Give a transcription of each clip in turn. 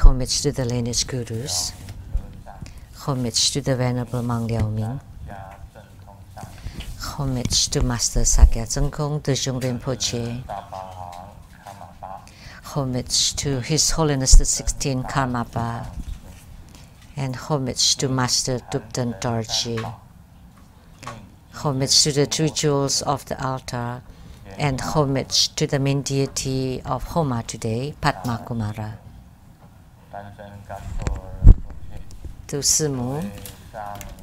homage to the lineage gurus, homage to the Venerable Mang Liao Ming, homage to Master Sakya Tsengkong Dezhung Rinpoche, homage to His Holiness the 16th Karmapa, and homage to Master Dupten Dorji, homage to the three jewels of the altar, and homage to the main deity of Homa today, Padma Kumara. To Simu,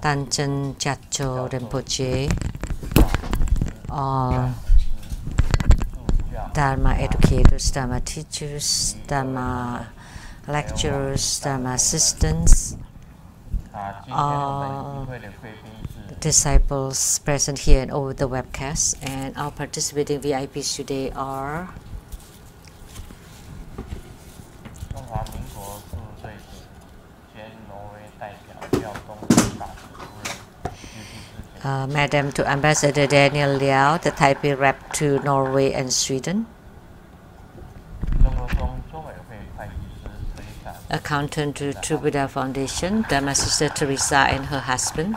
Tanchen Chacho Rinpoche, all Dharma educators, Dharma teachers, Dharma lecturers, Dharma assistants, all disciples present here and over the webcast, and our participating VIPs today are Madam to Ambassador Daniel Liao, the Taipei rep to Norway and Sweden, accountant to True Buddha Foundation, Dharma Sister Teresa and her husband,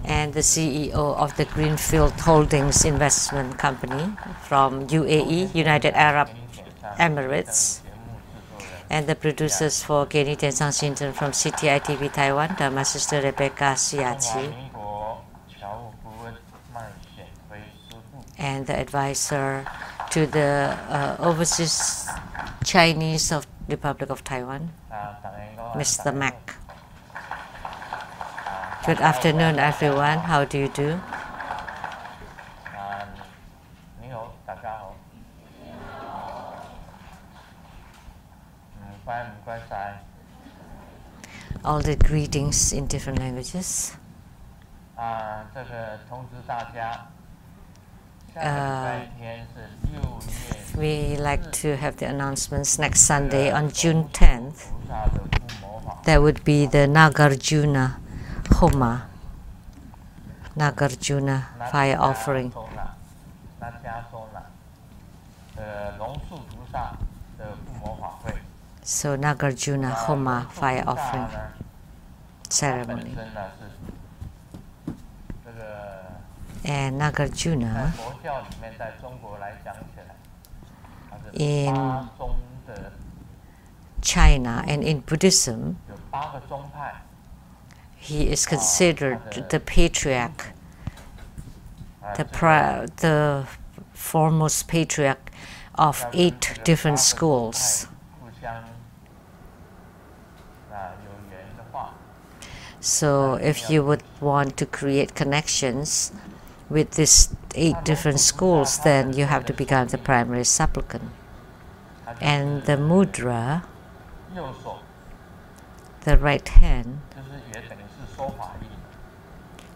and the CEO of the Greenfield Holdings Investment Company from UAE, United Arab Emirates, and the producers for Geni Tensang Shinton from CTI TV Taiwan, Dharma Sister Rebecca Siachi, and the advisor to the overseas Chinese of Republic of Taiwan, Mr. Mac. Good afternoon, everyone. How do you do? All the greetings in different languages. We like to have the announcements next Sunday on June 10th. There would be the Nagarjuna Homa, Nagarjuna fire offering. So Nagarjuna Homa fire offering ceremony. And Nagarjuna in China and in Buddhism, he is considered the patriarch, the foremost patriarch of 8 different schools. So if you would want to create connections with these 8 different schools, then you have to become the primary supplicant. And the mudra, the right hand,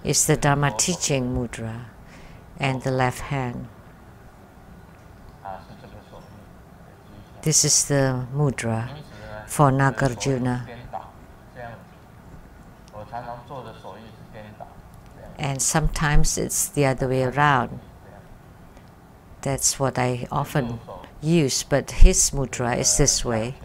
is the Dharma teaching mudra, and the left hand. This is the mudra for Nagarjuna. And sometimes it's the other way around. That's what I often use, but his mudra is this way.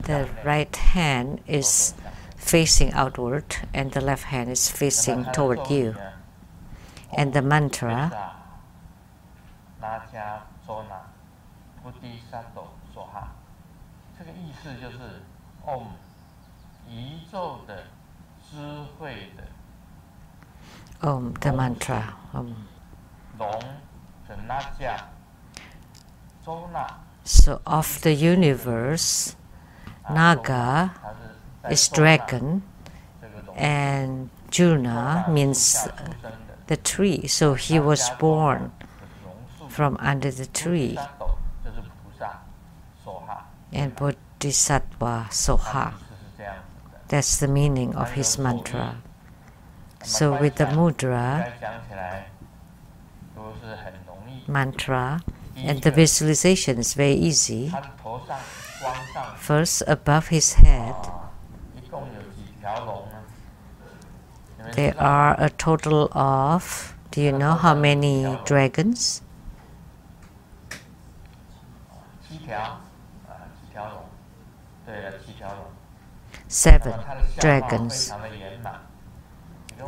The right hand is facing outward and the left hand is facing toward you. And the mantra, Om, the mantra, Om. So of the universe, Naga is dragon, and Juna means the tree. So he was born from under the tree. And Bodhisattva Soha. That's the meaning of his mantra. So with the mudra, mantra, and the visualization is very easy. First, above his head, there are a total of Do you know how many dragons? 7 dragons.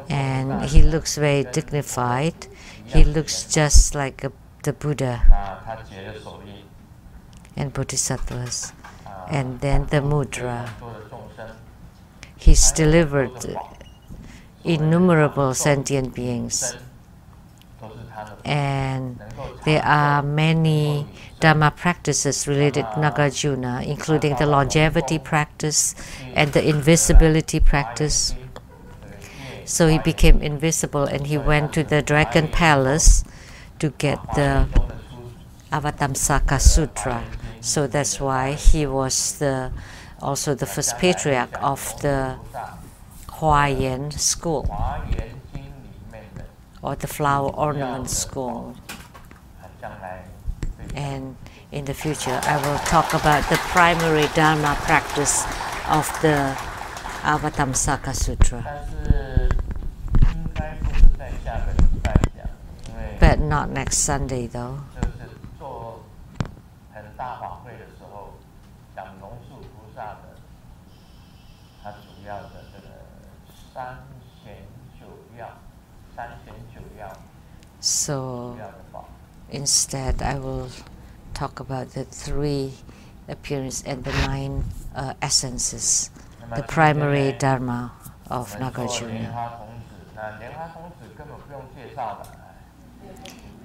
And he looks very dignified. He looks just like the Buddha and Bodhisattvas. And then the mudra. He's delivered innumerable sentient beings. And there are many Dharma practices related to Nagarjuna, including the longevity practice and the invisibility practice. So he became invisible and he went to the Dragon Palace to get the Avatamsaka Sutra. So that's why he was also the first patriarch of the Huayan school, or the flower ornament school. And in the future, I will talk about the primary Dharma practice of the Avatamsaka Sutra. But not next Sunday, though. So instead, I will talk about the 3 appearances and the 9 essences, the primary Dharma of Nagarjuna.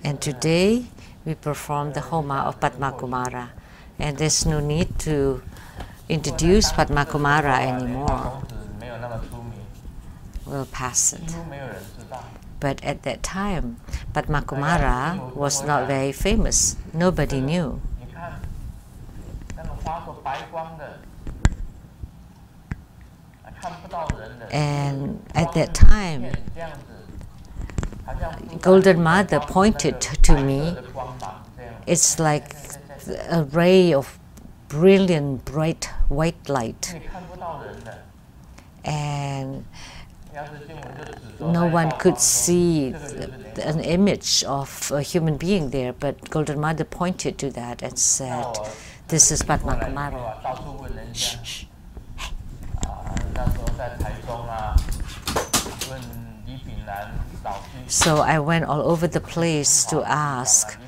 And today, we perform the Homa of Padmakumara. And there's no need to introduce Padmakumara anymore. We'll pass it. But at that time, Padmakumara was not very famous. Nobody knew. And at that time, Golden Mother pointed to me. It's like a ray of brilliant, bright white light. And no one could see an image of a human being there, but Golden Mother pointed to that and said, "This is Padmakumara." Shh. So I went all over the place to ask,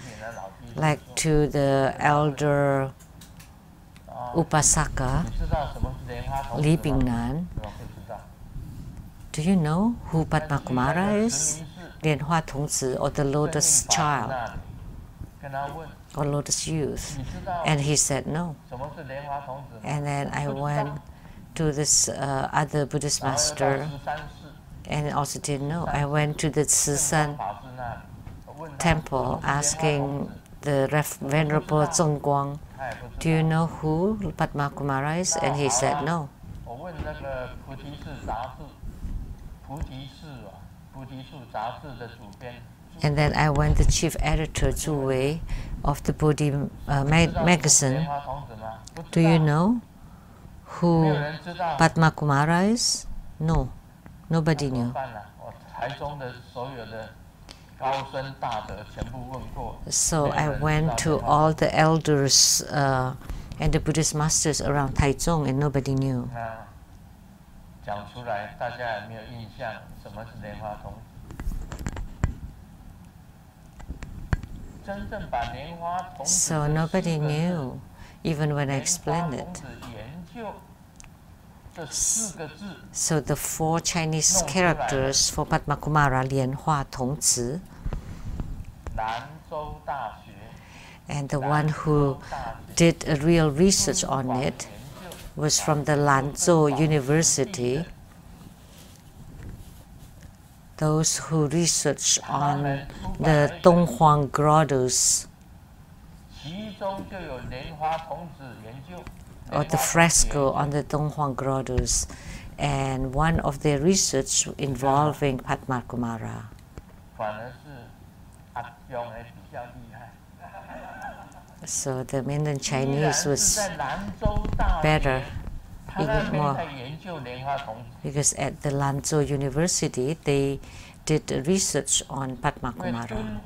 like to the elder Upasaka, Li Bingnan. Do you know who Padmakumara is? Lianhua Tongzi, or the Lotus Child, or Lotus Youth? And he said no. And then I went to this other Buddhist master and also didn't know. I went to the Tzisan temple asking the Venerable Zongguang, "Do you know who Padmakumara is?" And he said no. And then I went to chief editor Zhu Wei of the Bodhi magazine. "Do you know who Padmakumara is?" No, nobody knew. So I went to all the elders and the Buddhist masters around Taichung, and nobody knew. So nobody knew, even when I explained it. So the 4 Chinese characters for Padmakumara, Lianhua Tongzi, and the one who did a real research on it was from the Lanzhou University. Those who research on the Donghuang grottos, or the fresco on the Donghuang grottos, and one of their research involving Padmakumara. So the mainland Chinese was better, even more, because at the Lanzhou University they did research on Padma Kumara.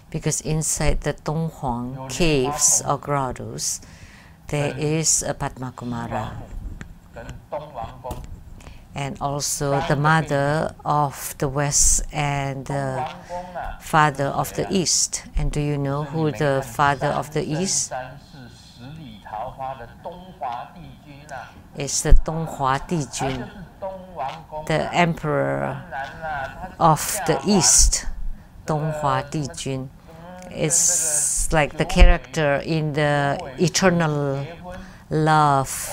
Because inside the Donghuang caves or grottos, there is a Padma Kumara. And also the mother of the West and the father of the East. And do you know who the father of the East? It's the Donghua Dijun, the emperor of the East. Donghua Dijun is like the character in the Eternal Love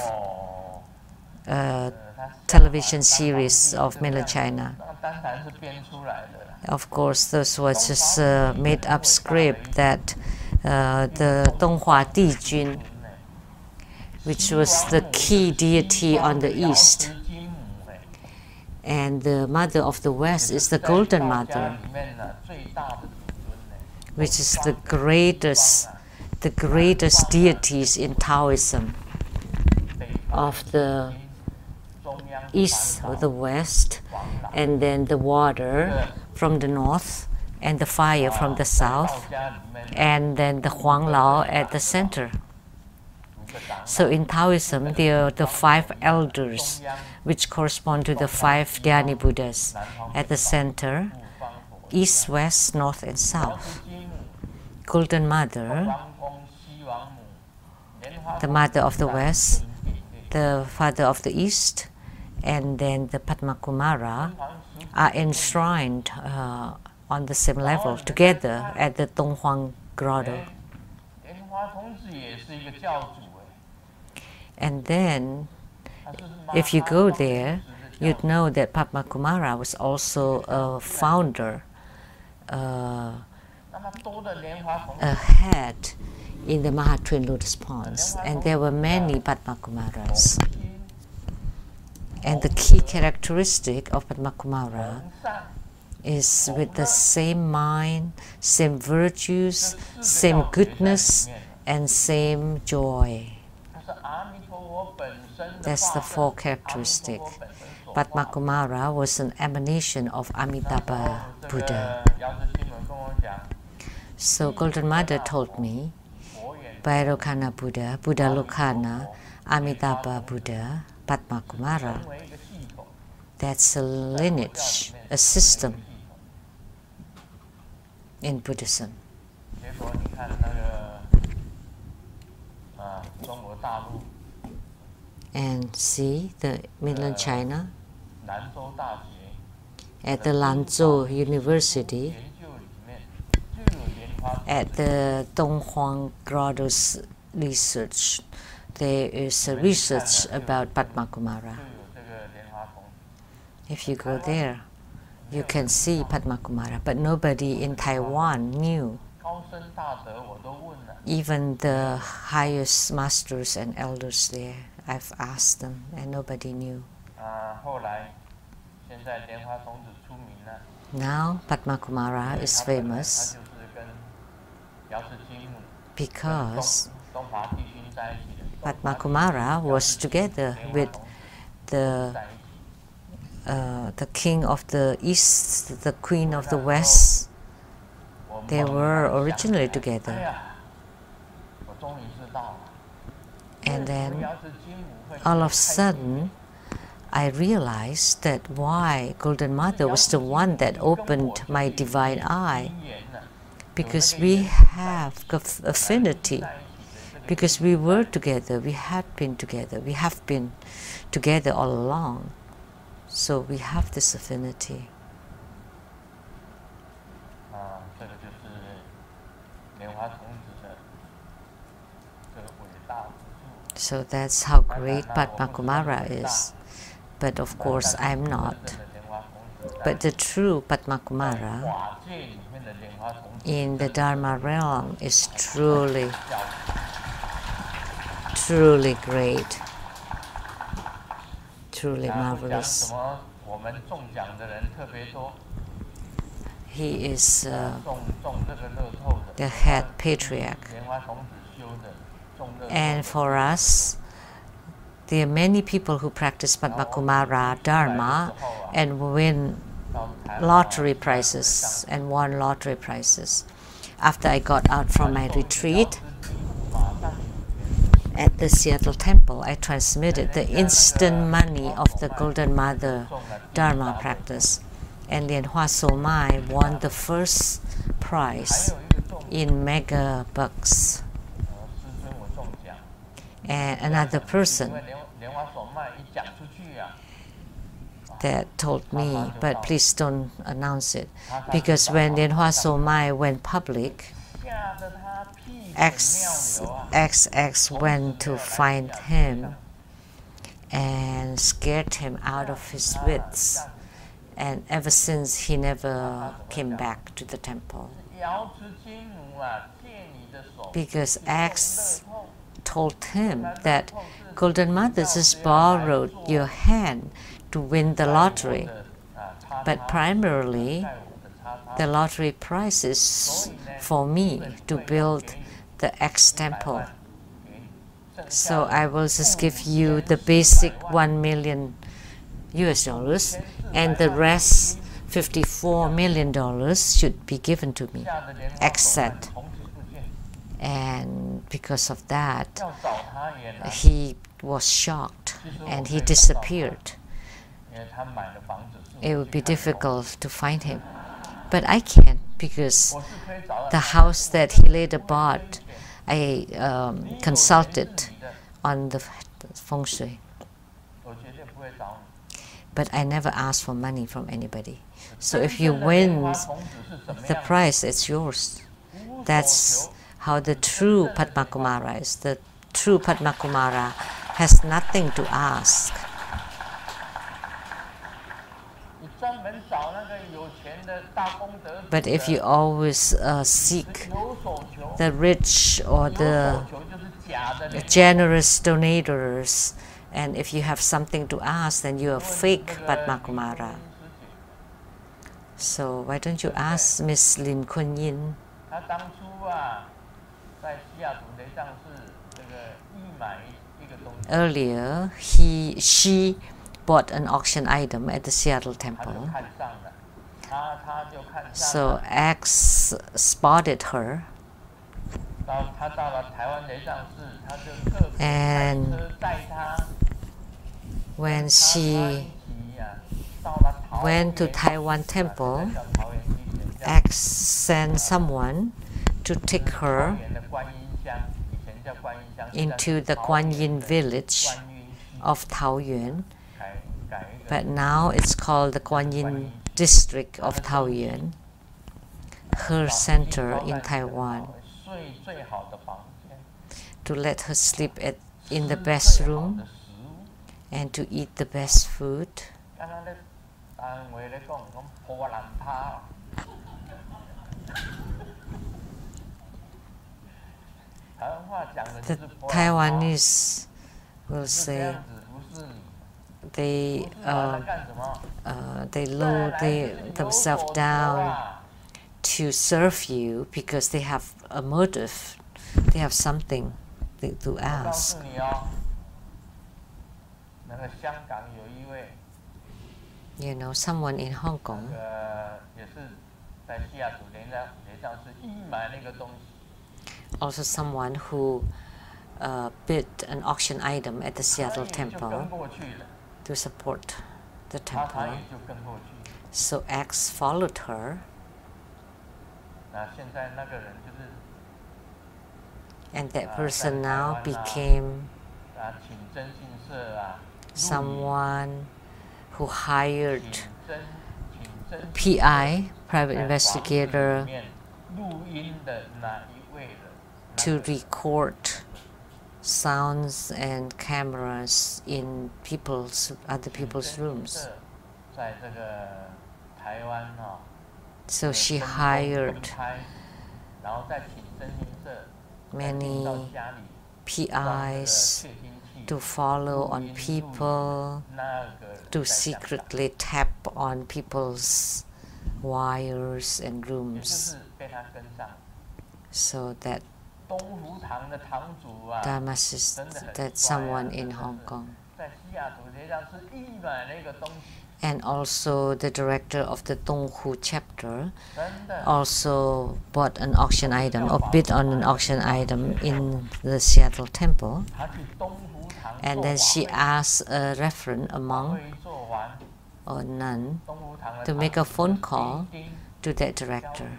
television series of mainland China. Of course, this was just a made-up script that the Donghua Dijun, which was the key deity on the East, and the mother of the West is the Golden Mother, which is the greatest deities in Taoism of the East or the West, and then the water from the north, and the fire from the south, and then the Huanglao at the center. So in Taoism, there are the 5 elders, which correspond to the 5 Dhyani Buddhas at the center, east, west, north, and south. Golden Mother, the mother of the West, the father of the East, and then the Padma Kumara are enshrined on the same level together at the Donghuang Grotto. And then, if you go there, you'd know that Padma Kumara was also a founder, a head in the Mahatwin Lotus Ponds, and there were many Padma Kumaras. And the key characteristic of Padma Kumara is with the same mind, same virtues, same goodness, and same joy. That's the 4 characteristics. Padma Kumara was an emanation of Amitabha Buddha. So Golden Mother told me, Vairocana Buddha, Buddha Lokana, Amitabha Buddha, Padma Kumara. That's a lineage, a system in Buddhism. And see the mainland China at the Lanzhou University, at the Donghuang Grotto's research, there is a research about Padma Kumara. If you go there, you can see Padma Kumara, but nobody in Taiwan knew. Even the highest masters and elders there, I've asked them, and nobody knew. Now Padma Kumara is famous because Padma Kumara was together with the king of the East, the queen of the West. They were originally together. And then all of a sudden, I realized that why Golden Mother was the one that opened my divine eye. Because we have affinity. Because we were together, we had been together, we have been together all along. So we have this affinity. So that's how great Padma Kumara is. But of course, I'm not. But the true Padma Kumara in the Dharma realm is truly, truly great, truly marvelous. He is the head patriarch. And for us, there are many people who practice Padmakumara Dharma and win lottery prizes and won lottery prizes. After I got out from my retreat at the Seattle temple, I transmitted the instant money of the Golden Mother Dharma practice. And Lien Hoa Somai won the first prize in mega bucks. And another person that told me, but please don't announce it, because when Lien Hoa Somai went public, XX went to find him and scared him out of his wits. And ever since, he never came back to the temple. Because X told him that Golden Mother just borrowed your hand to win the lottery. But primarily, the lottery prize is for me to build the X temple. So I will just give you the basic $1 million US, and the rest $54 million should be given to me, except. And because of that, he was shocked and he disappeared. It would be difficult to find him. But I can, because the house that he later bought, I consulted on the feng shui. But I never asked for money from anybody. So if you win the prize, it's yours. That's how the true Padmakumara is. The true Padmakumara has nothing to ask. But if you always seek the rich or the generous donators, and if you have something to ask, then you are fake Padmakumara. So why don't you ask Miss Lin Kun Yin? Earlier, she bought an auction item at the Seattle temple. So X spotted her, and when she went to Taiwan temple, X sent someone to take her into the Guan Yin village of Taoyuan, but now it's called the Guan Yin district of Taoyuan, her center in Taiwan, to let her sleep in the best room and to eat the best food. The Taiwanese will say they lower themselves down to serve you because they have a motive, they have something to ask. You know, someone in Hong Kong also someone who bid an auction item at the Seattle temple to support the temple. So X followed her, and that person now became someone who hired PI, private investigator, to record sounds and cameras in other people's rooms. So she hired many PIs to follow on people, to secretly tap on people's wires and rooms, so that Dharma that someone in Hong Kong And also the director of the Donghu chapter also bought an auction item or bid on an auction item in the Seattle temple. And then she asked a reverend, a monk or nun, to make a phone call to that director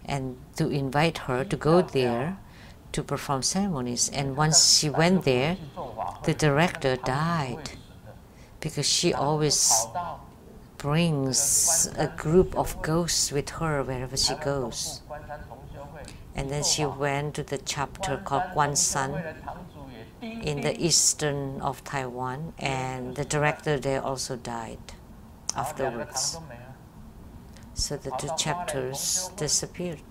and to invite her to go there to perform ceremonies. And once she went there, the director died because she always brings a group of ghosts with her wherever she goes. And then she went to the chapter called Kwansan in the eastern of Taiwan, and the director there also died afterwards. So the two chapters disappeared.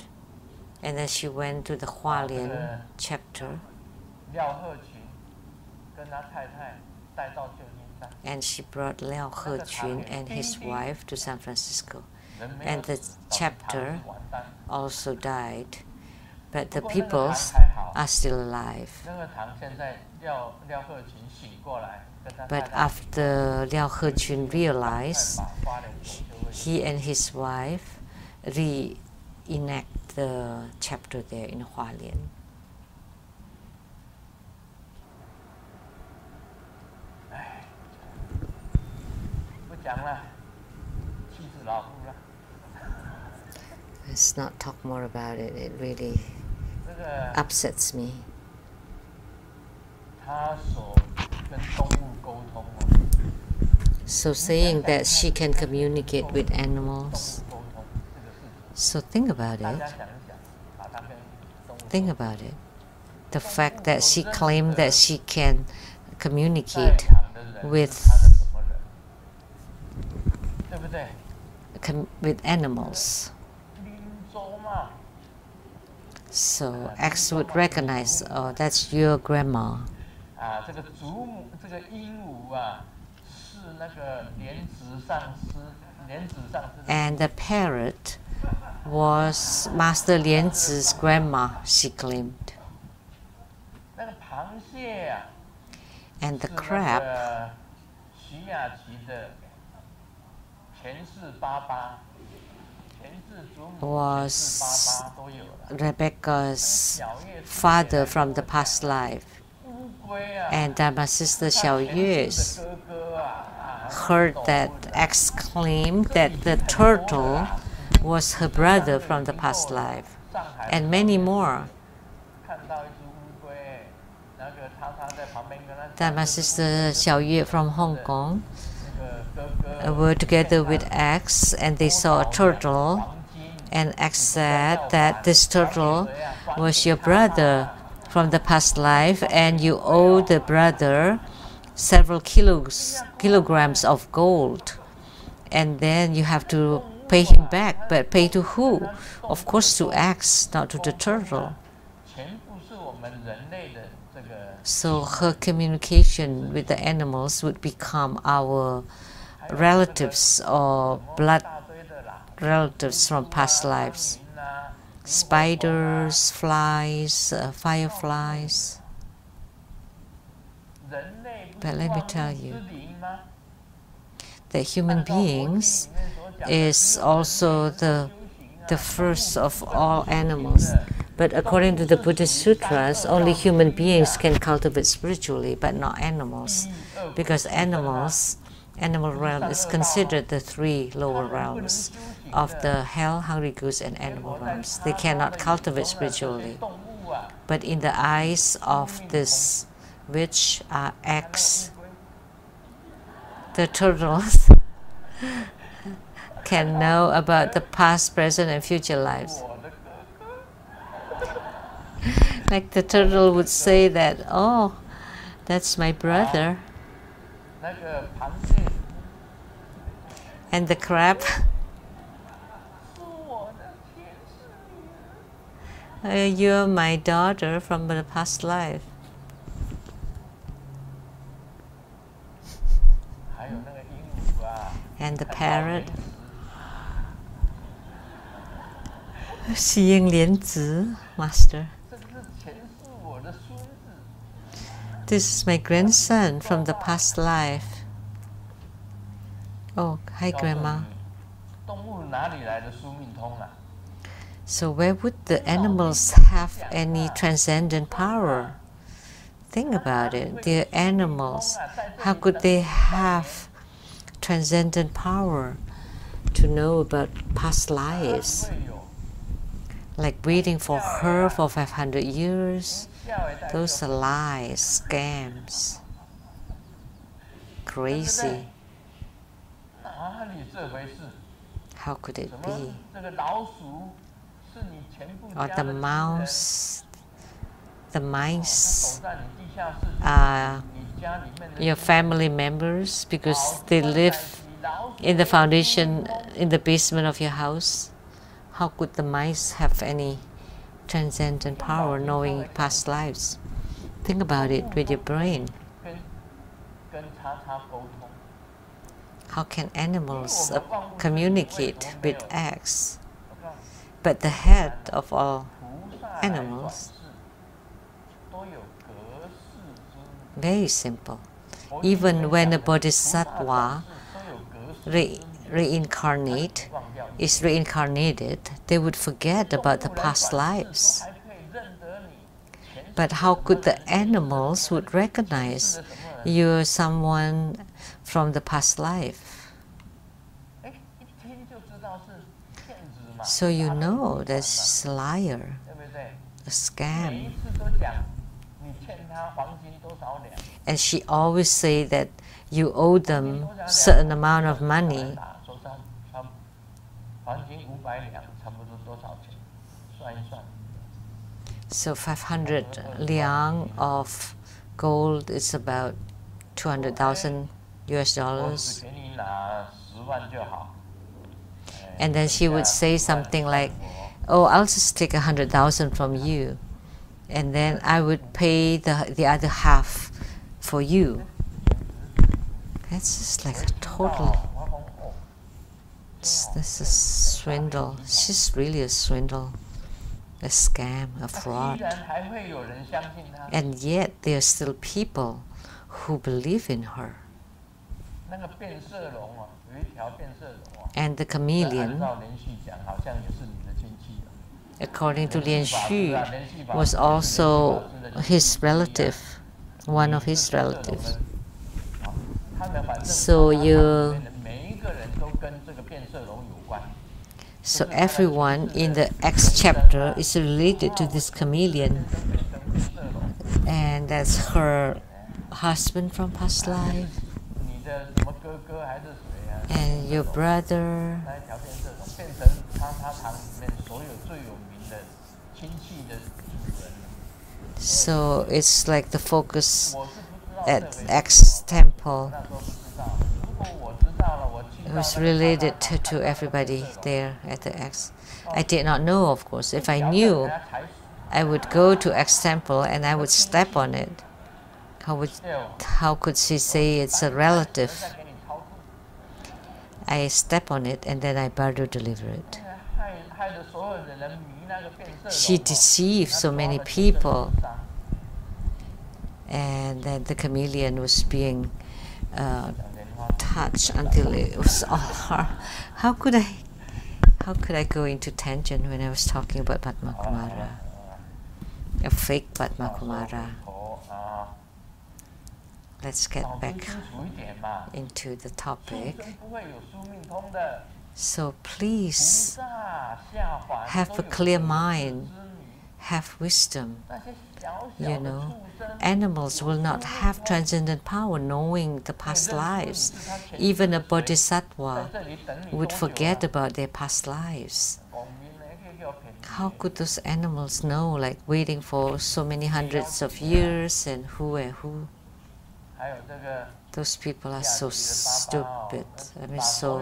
And then she went to the Hualien chapter, and she brought Liao Hechun and his wife to San Francisco. And the chapter also died, but the peoples are still alive. But after Liao Hechun realized, he and his wife reenact the chapter there in Hualien. Let's not talk more about it. It really upsets me. So saying that she can communicate with animals. So think about it. Think about it. The fact that she claimed that she can communicate with animals. So X would recognize, oh, that's your grandma. And the parrot was Master Lianzi's grandma, she claimed. And the crab was Rebecca's father from the past life. And my sister Xiao Yue heard that X claimed that the turtle was her brother from the past life, and many more. That my sister Xiao Yue from Hong Kong were together with X, and they saw a turtle, and X said that this turtle was your brother from the past life, and you owe the brother several kilograms of gold, and then you have to pay him back. But pay to who? Of course to X, not to the turtle. So her communication with the animals would become our relatives or blood relatives from past lives. Spiders, flies, fireflies. But let me tell you that human beings is also the first of all animals. But according to the Buddhist sutras, only human beings can cultivate spiritually, but not animals. Because animal realm is considered the three lower realms of the hell, hungry ghost, and animal realms. They cannot cultivate spiritually. But in the eyes of this which are X, the turtles can know about the past, present, and future lives. Like the turtle would say that, oh, that's my brother. And the crab, you're my daughter from the past life. And the parrot, Xiying Lianzi, master. This is my grandson from the past life. Oh, hi, Grandma. So where would the animals have any transcendent power? Think about it. They're animals. How could they have transcendent power to know about past lives? Like waiting for her for 500 years? Those are lies, scams. Crazy. How could it be? Or the mouse, the mice are your family members because they live in the foundation, in the basement of your house. How could the mice have any transcendent power knowing past lives? Think about it with your brain. How can animals communicate with eggs? But the head of all animals, very simple. Even when a bodhisattva is reincarnated, they would forget about the past lives. But how could the animals would recognize you're someone from the past life? So you know that's a liar, a scam. And she always say that you owe them certain amount of money. So 500 liang of gold is about 200,000 US dollars. And then she would say something like, oh, I'll just take 100,000 from you, and then I would pay the other half for you. That's just like a total, this is swindle. She's really a swindle, a scam, a fraud. And yet there are still people who believe in her. And the chameleon, according to Lian Xu, was also his relative, one of his relatives. So everyone in the X chapter is related to this chameleon, and that's her husband from past life, and your brother. So it's like the focus at X temple. It was related to everybody there at the X. I did not know, of course. If I knew, I would go to X temple and I would step on it. How could she say it's a relative? I step on it and then I bardo deliver it. She deceived so many people, and then the chameleon was being touched until it was all her. How could I go into tangent when I was talking about Padma Kumara, a fake Padma Kumara? Let's get back into the topic. So please have a clear mind, have wisdom. You know, animals will not have transcendent power knowing the past lives. Even a bodhisattva would forget about their past lives. How could those animals know, like waiting for so many hundreds of years and who and who? Those people are so stupid. I mean, so.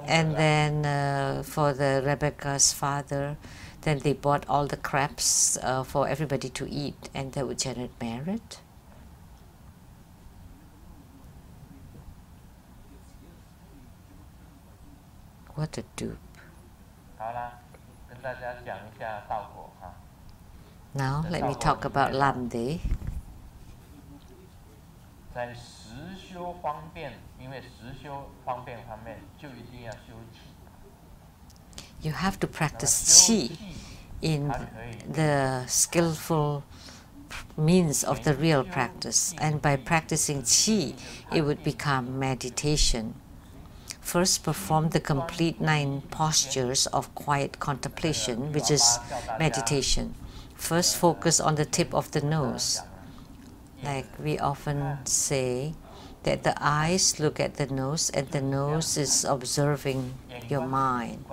And then for the Rebecca's father, then they bought all the crabs for everybody to eat, and that would generate merit. What a dupe. Now let me talk about Lamdre. You have to practice qi in the skillful means of the real practice, and by practicing qi, it would become meditation. First, perform the complete 9 postures of quiet contemplation, which is meditation. First, focus on the tip of the nose. Like we often say that the eyes look at the nose and the nose is observing your mind.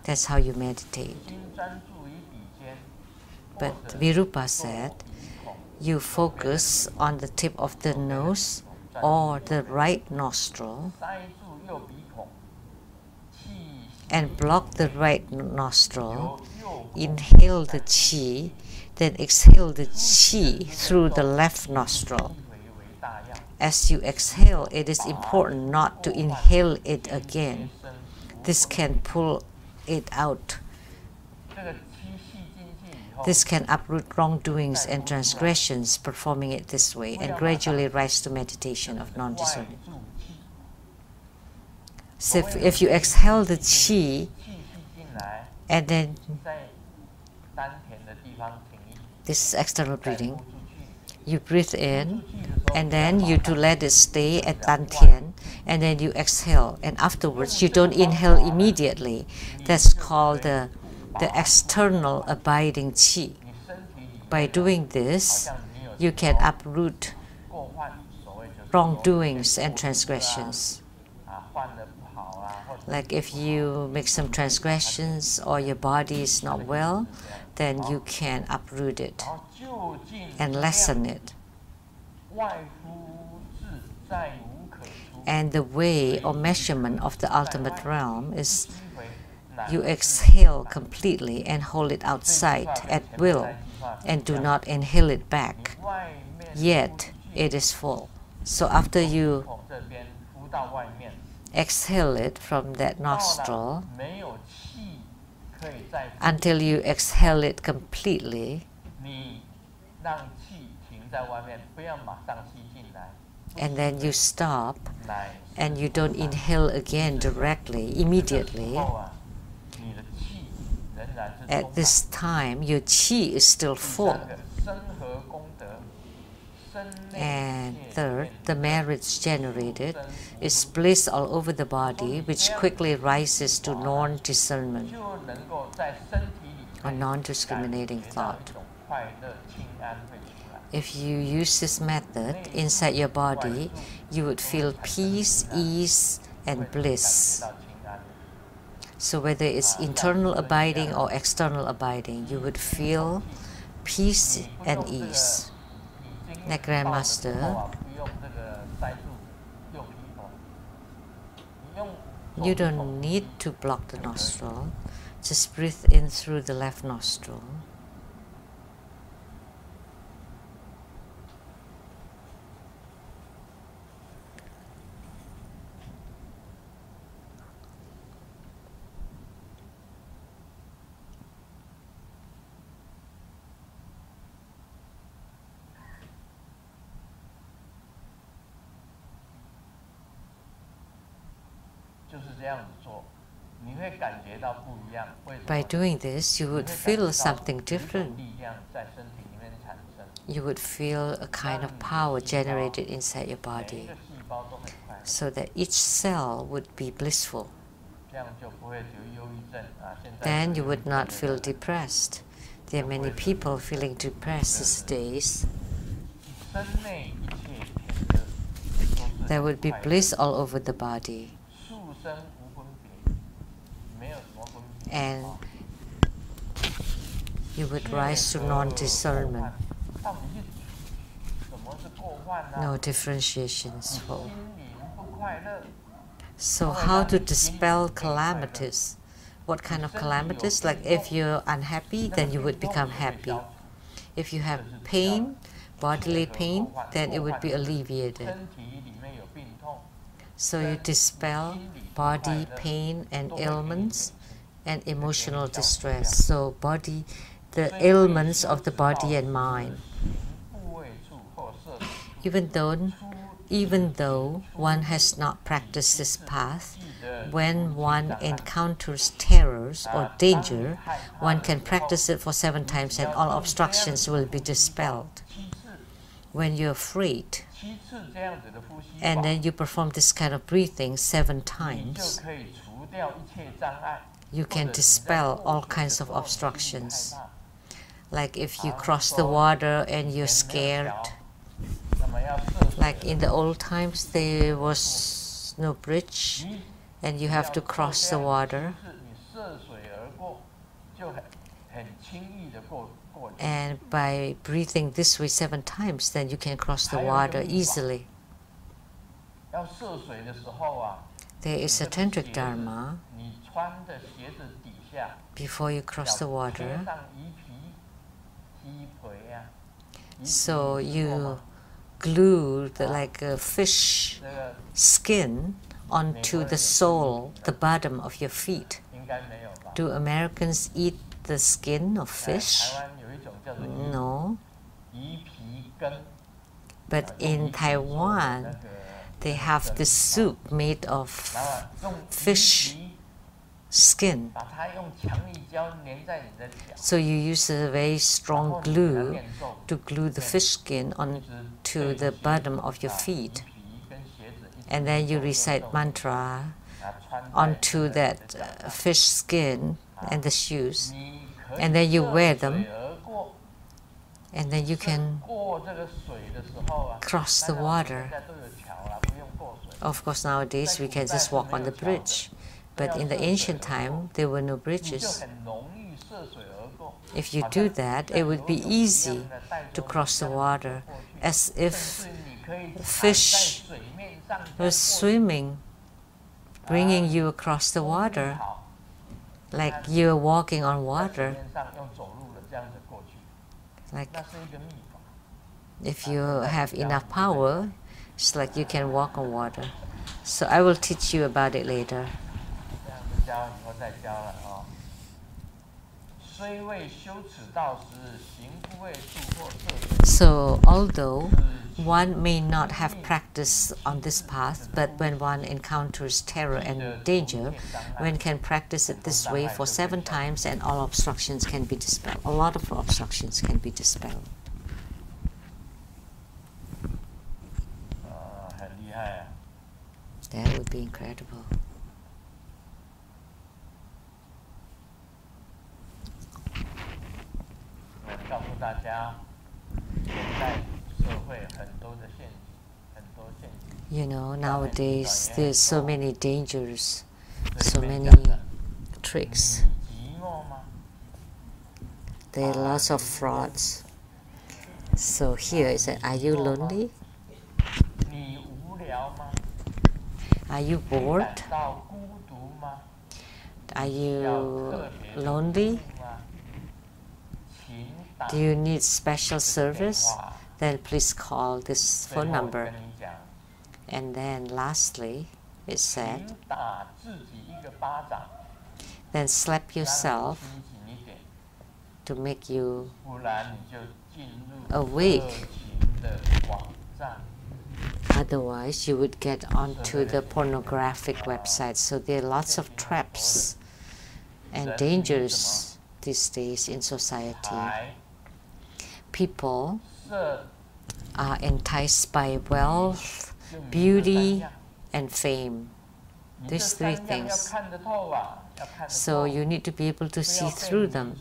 That's how you meditate. But Virupa said, you focus on the tip of the nose or the right nostril and block the right nostril, inhale the qi, then exhale the qi through the left nostril. As you exhale, it is important not to inhale it again. This can pull it out. This can uproot wrongdoings and transgressions, performing it this way, and gradually rise to meditation of non-discerning. So if you exhale the qi, and then this is external breathing, you breathe in, and then you to let it stay at Dantian, and then you exhale, and afterwards you don't inhale immediately. That's called the external abiding qi. By doing this, you can uproot wrongdoings and transgressions. Like if you make some transgressions or your body is not well, then you can uproot it and lessen it. And the way or measurement of the ultimate realm is you exhale completely and hold it outside at will and do not inhale it back. Yet it is full. So after you exhale it from that nostril until you exhale it completely, and then you stop and you don't inhale again directly, immediately. At this time, your qi is still full. And third, the merits generated is bliss all over the body, which quickly rises to non-discernment or non-discriminating thought. If you use this method inside your body, you would feel peace, ease, and bliss. So whether it's internal abiding or external abiding, you would feel peace and ease. Like Grandmaster, you don't need to block the nostril. Just breathe in through the left nostril. By doing this, you would feel something different. You would feel a kind of power generated inside your body, so that each cell would be blissful. Then you would not feel depressed. There are many people feeling depressed these days. There would be bliss all over the body. And you would rise to non-discernment. No differentiations. So how to dispel calamities? What kind of calamities? Like if you're unhappy, then you would become happy. If you have pain, bodily pain, then it would be alleviated. So you dispel body pain and ailments and emotional distress. So body the ailments of the body and mind. Even though one has not practiced this path, when one encounters terrors or danger, one can practice it for 7 times and all obstructions will be dispelled. When you're afraid, and then you perform this kind of breathing 7 times, you can dispel all kinds of obstructions. Like if you cross the water and you're scared, like in the old times there was no bridge and you have to cross the water, and by breathing this way 7 times, then you can cross the water easily. There is a tantric dharma. Before you cross the water, so you glue like a fish skin onto the sole, the bottom of your feet. Do Americans eat the skin of fish? No. But in Taiwan, they have this soup made of fish skin. So you use a very strong glue to glue the fish skin onto the bottom of your feet. And then you recite mantra onto that fish skin and the shoes. And then you wear them. And then you can cross the water. Of course, nowadays we can just walk on the bridge. But in the ancient time, there were no bridges. If you do that, it would be easy to cross the water, as if fish was swimming, bringing you across the water, like you're walking on water. Like if you have enough power, it's like you can walk on water. So I will teach you about it later. So although one may not have practice on this path, but when one encounters terror and danger, one can practice it this way for 7 times and all obstructions can be dispelled. A lot of obstructions can be dispelled. That would be incredible. You know, nowadays there's so many dangers, so many tricks. There are lots of frauds. So here is that, are you lonely? Are you bored? Are you lonely? Do you need special service? Then please call this phone number. And then lastly, it said, then slap yourself to make you awake. Otherwise, you would get onto the pornographic website. So there are lots of traps and dangers these days in society. People are enticed by wealth, beauty, and fame. These 3 things. So you need to be able to see through them.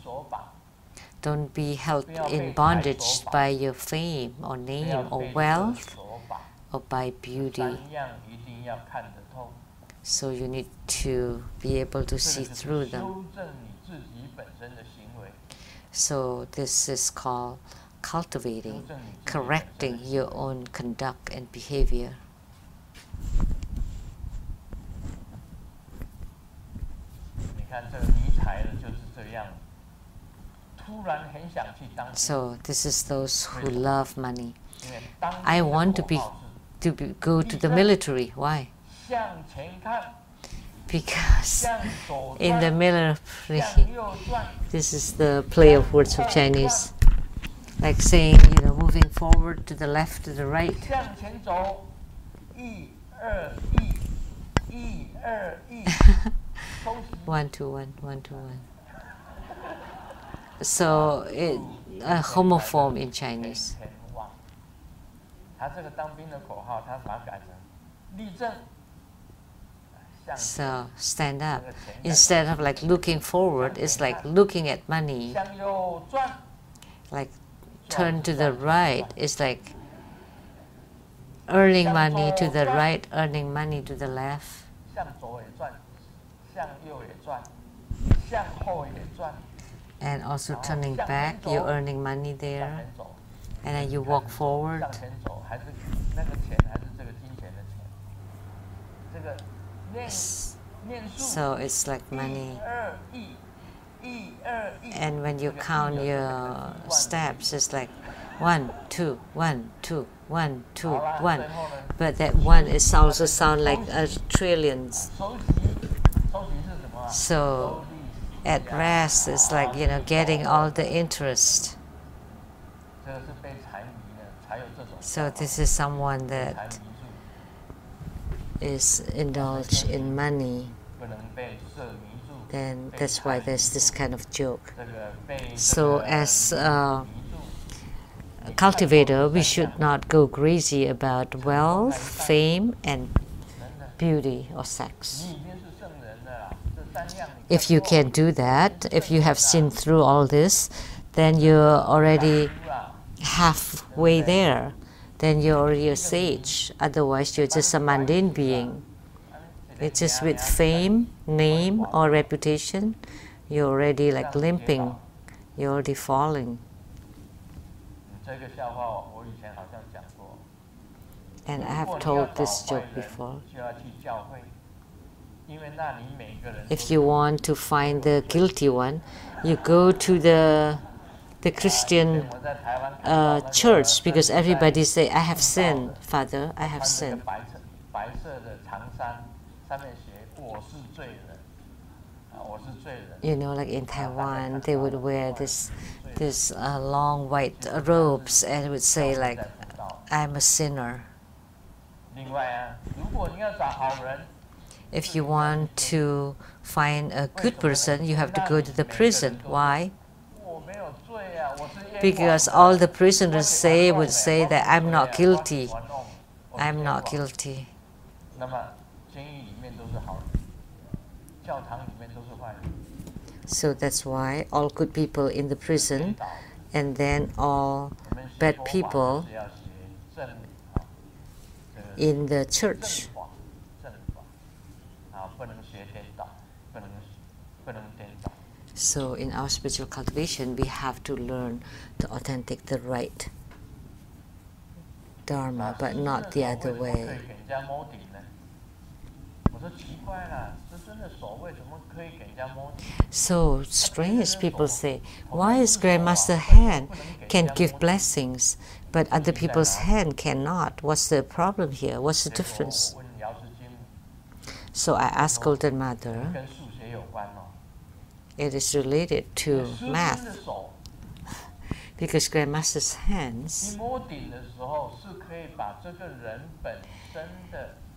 Don't be held in bondage by your fame or name or wealth or by beauty. So you need to be able to see through them. So this is called cultivating, correcting your own conduct and behavior. So this is those who love money. I want to go to the military. Why? because in the military, this is the play of words of Chinese, like saying, you know, moving forward to the left, to the right. 1 to 1, 1 to 1. So it a homophone in Chinese. So stand up. Instead of like looking forward, it's like looking at money. Like turn to the right, it's like earning money to the right, earning money to the left. And also turning back, you're earning money there. And then you walk forward. So it's like money. And when you count your steps, it's like 1, 2, 1, 2, 1, 2, 1. But that 1 is also sound like trillions. So at rest, it's like, you know, getting all the interest. So this is someone that is indulged in money. Then that's why there's this kind of joke. So as a cultivator, we should not go crazy about wealth, fame, and beauty or sex. If you can do that, if you have seen through all this, then you're already halfway there. Then you're already a sage. Otherwise, you're just a mundane being. It's just with fame, name, or reputation, you're already like limping. You're already falling. And I have told this joke before. If you want to find the guilty one, you go to the Christian church, because everybody say, I have sinned, Father, I have sinned. You know, like in Taiwan, they would wear this long white robes and would say like, I'm a sinner. If you want to find a good person, you have to go to the prison. Why? Because all the prisoners would say that I'm not guilty. I'm not guilty. So that's why all good people in the prison, and then all bad people in the church. So in our spiritual cultivation, we have to learn the authentic, the right Dharma, but not the other way. So strange, people say, why is Grandmaster's hand can give blessings, but other people's hand cannot? What's the problem here? What's the difference? So I asked Golden Mother, it is related to math, because Grandmaster's hands,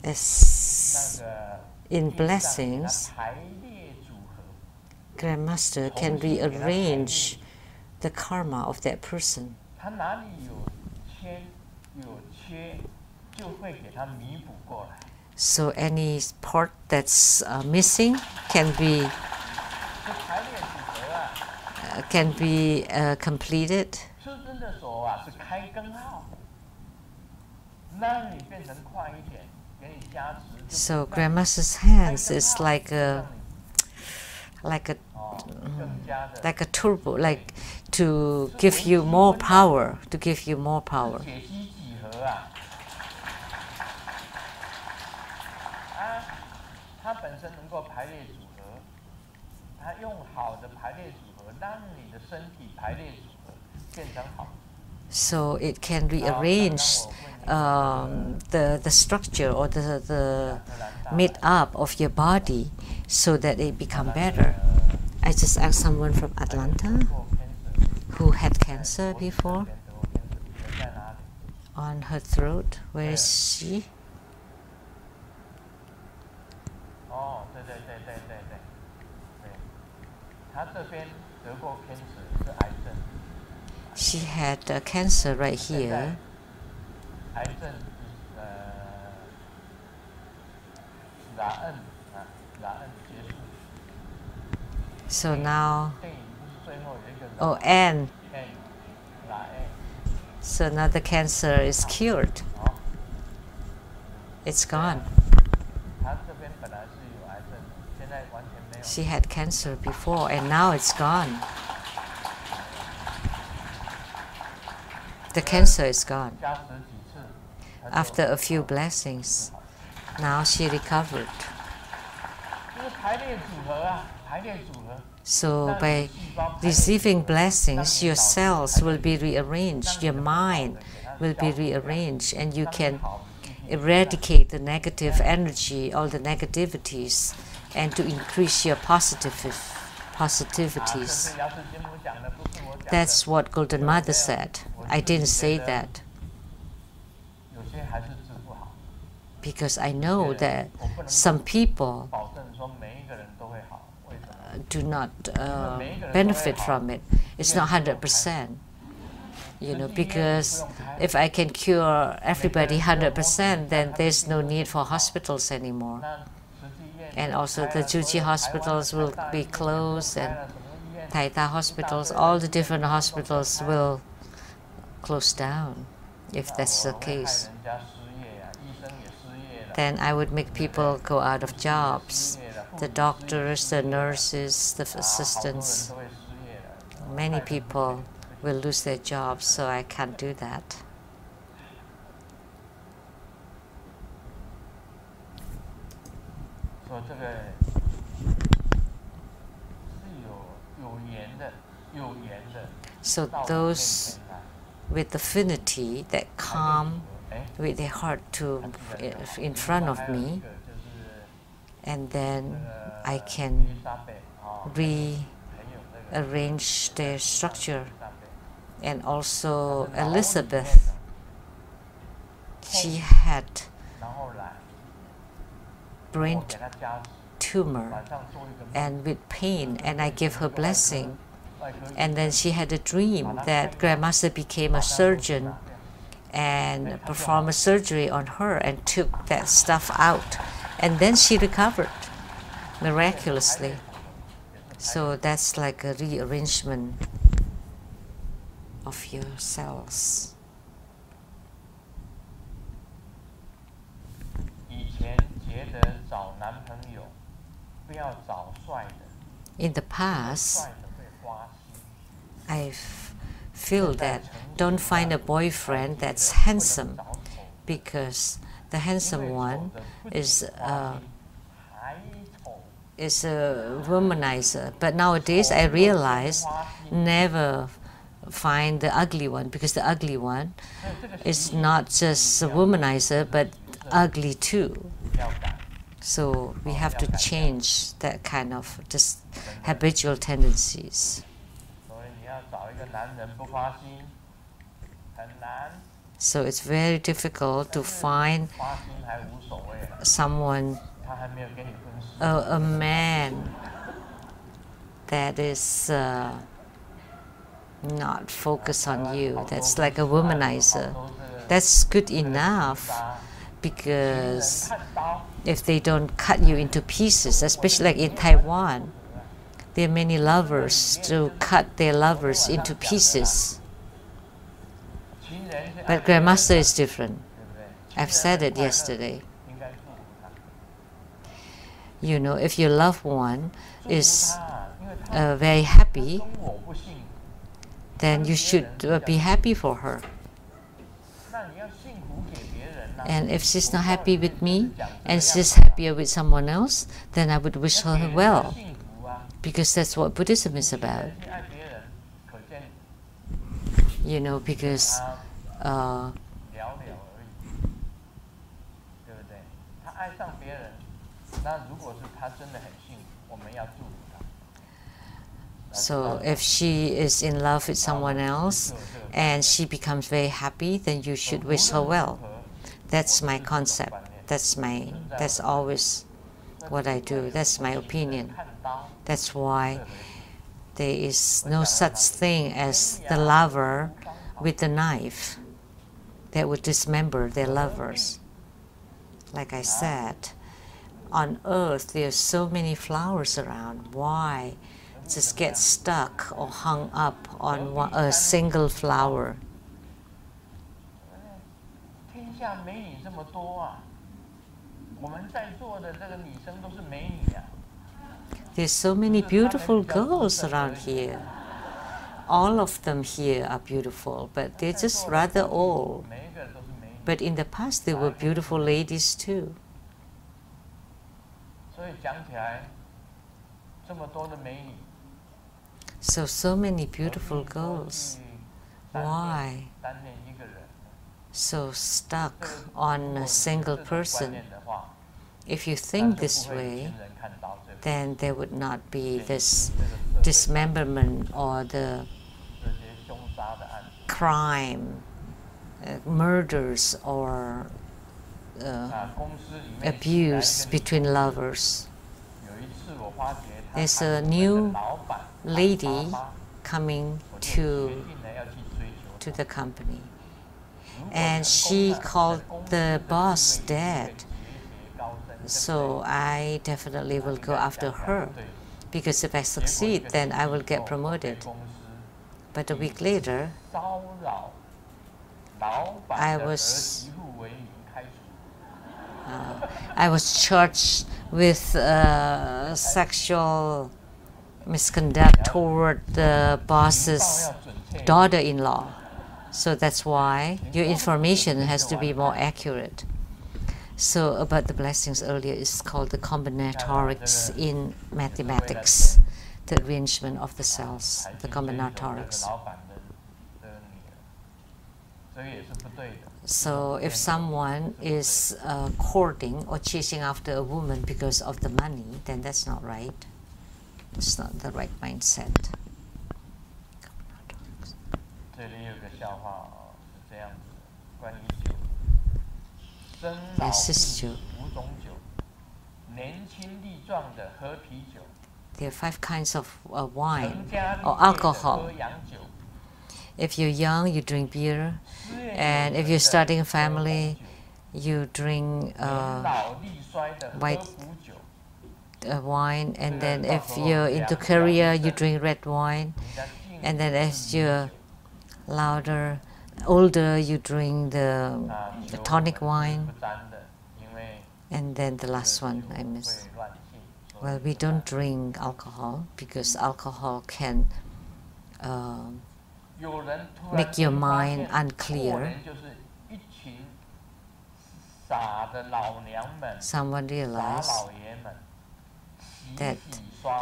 as in blessings, Grandmaster can rearrange the karma of that person. So any part that's missing can be completed. So Grandmaster's hands is like a turbo, like to give you more power, to give you more power. So it can rearrange the structure or the made up of your body so that it become better. I just asked someone from Atlanta who had cancer before on her throat. Where is she? She had cancer right here. So now, oh, and so now the cancer is cured. It's gone. She had cancer before and now it's gone. The cancer is gone. After a few blessings, now she recovered. So by receiving blessings, your cells will be rearranged, your mind will be rearranged, and you can eradicate the negative energy, all the negativities, and to increase your positivities. That's what Golden Mother said. I didn't say that because I know that some people do not benefit from it. It's not 100%, because if I can cure everybody 100%, then there's no need for hospitals anymore. And also the Juji hospitals will be closed, and Taita hospitals, all the different hospitals will close down. If that's the case, then I would make people go out of jobs. The doctors, the nurses, the assistants, many people will lose their jobs, so I can't do that. So those with affinity that come with their heart in front of me, and then I can rearrange their structure. And also Elizabeth, she had brain tumor and with pain, and I gave her blessing. And then she had a dream that Grandmaster became a surgeon and performed a surgery on her and took that stuff out. And then she recovered miraculously. So that's like a rearrangement of your cells. In the past, I feel that don't find a boyfriend that's handsome, because the handsome one is a womanizer. But nowadays I realize never find the ugly one, because the ugly one is not just a womanizer but ugly too. So we have to change that kind of just habitual tendencies. So it's very difficult to find someone, a man that is not focused on you, that's like a womanizer. That's good enough, because if they don't cut you into pieces, especially like in Taiwan, there are many lovers to cut their lovers into pieces. But Grandmaster is different. I've said it yesterday. If your loved one is very happy, then you should be happy for her. And if she's not happy with me and she's happier with someone else, then I would wish her well, because that's what Buddhism is about. Because So if she is in love with someone else and she becomes very happy, then you should wish her well. That's my concept. That's always what I do. That's my opinion. That's why there is no such thing as the lover with the knife that would dismember their lovers. Like I said, on earth there are so many flowers around. Why just get stuck or hung up on a single flower? There's so many beautiful girls around here. All of them here are beautiful, but they're just rather old. But in the past, there were beautiful ladies too. So many beautiful girls. Why so stuck on a single person? If you think this way, then there would not be this dismemberment or the crime, murders or abuse between lovers. There's a new lady coming to the company, and she called the boss dad. So I definitely will go after her, because if I succeed, then I will get promoted. But a week later, I was charged with sexual misconduct toward the boss's daughter-in-law. So that's why your information has to be more accurate. So about the blessings earlier is called the combinatorics in mathematics, the arrangement of the cells, the combinatorics. So if someone is courting or chasing after a woman because of the money, then that's not right. It's not the right mindset. This is true. There are 5 kinds of wine or alcohol. If you're young, you drink beer, and if you're starting a family, you drink white wine, and then if you're into career, you drink red wine, and then as you're older, you drink the tonic wine, and then the last one I missed. Well, we don't drink alcohol because alcohol can make your mind unclear. Someone realized that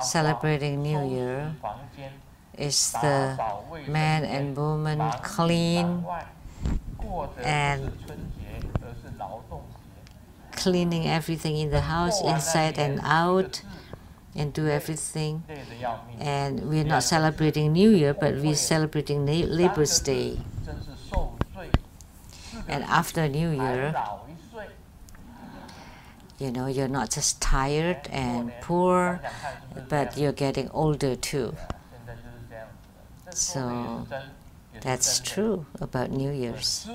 celebrating New Year is the man and woman clean and cleaning everything in the house, inside and out, and do everything. And we're not celebrating New Year, but we're celebrating Labor's Day. And after New Year, you know, you're not just tired and poor, but you're getting older too. So that's true about New Year's.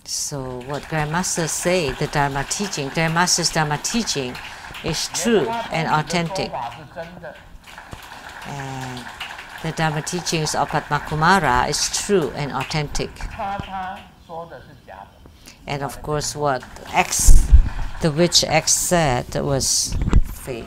So what Grandmasters say, the Dharma teaching, Grandmaster's Dharma teaching is true and authentic. And the Dharma teachings of Padmakumara is true and authentic. And of course what the witch X said was fake.